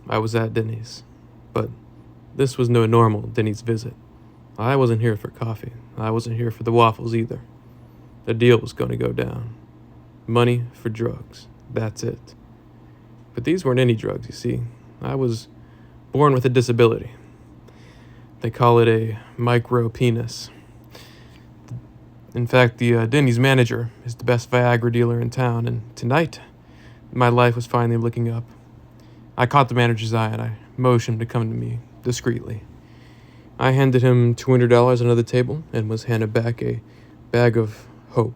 I was at Denny's, but this was no normal Denny's visit. I wasn't here for coffee. I wasn't here for the waffles either. The deal was going to go down. Money for drugs. That's it. But these weren't any drugs, you see. I was born with a disability. They call it a micro penis. In fact, the Denny's manager is the best Viagra dealer in town, and tonight, my life was finally looking up. I caught the manager's eye and I motioned him to come to me discreetly. I handed him $200 under the table and was handed back a bag of hope.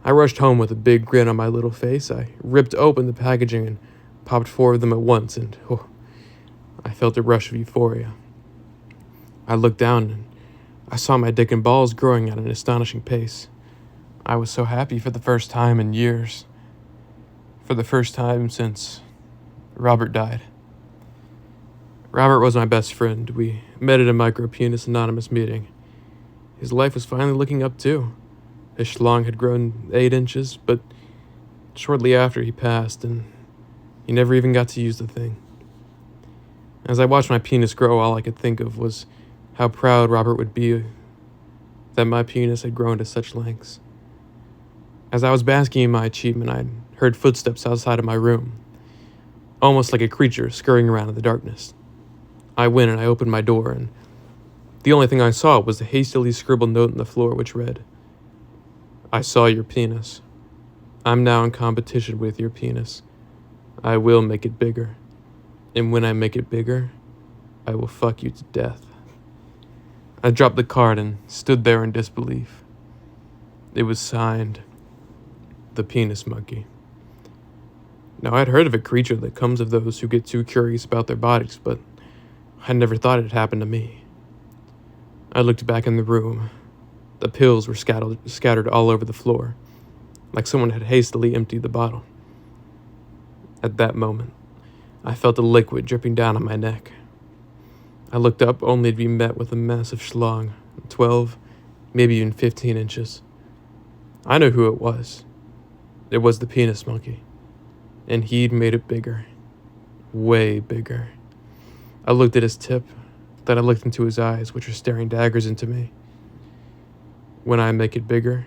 I rushed home with a big grin on my little face. I ripped open the packaging and popped 4 of them at once, and I felt a rush of euphoria. I looked down and I saw my dick and balls growing at an astonishing pace. I was so happy for the first time in years. For the first time since Robert died. Robert was my best friend. We met at a Micropenis Anonymous meeting. His life was finally looking up too. His schlong had grown 8 inches, but shortly after he passed, and he never even got to use the thing. As I watched my penis grow, all I could think of was how proud Robert would be that my penis had grown to such lengths. As I was basking in my achievement, I heard footsteps outside of my room, almost like a creature scurrying around in the darkness. I went and I opened my door, and the only thing I saw was a hastily scribbled note on the floor which read, "I saw your penis. I'm now in competition with your penis. I will make it bigger. And when I make it bigger, I will fuck you to death." I dropped the card and stood there in disbelief. It was signed, The Penis Monkey. Now, I'd heard of a creature that comes of those who get too curious about their bodies, but I never thought it had happened to me. I looked back in the room. The pills were scattered all over the floor, like someone had hastily emptied the bottle. At that moment, I felt a liquid dripping down on my neck. I looked up only to be met with a massive schlong, 12, maybe even 15 inches. I knew who it was. It was the Penis Monkey, and he'd made it bigger. Way bigger. I looked at his tip, then I looked into his eyes, which were staring daggers into me. "When I make it bigger,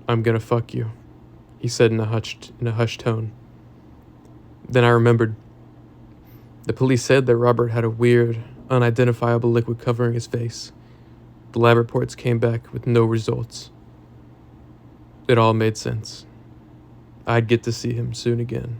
I'm gonna fuck you," he said in a hushed tone. Then I remembered. The police said that Robert had a weird, unidentifiable liquid covering his face. The lab reports came back with no results. It all made sense. I'd get to see him soon again.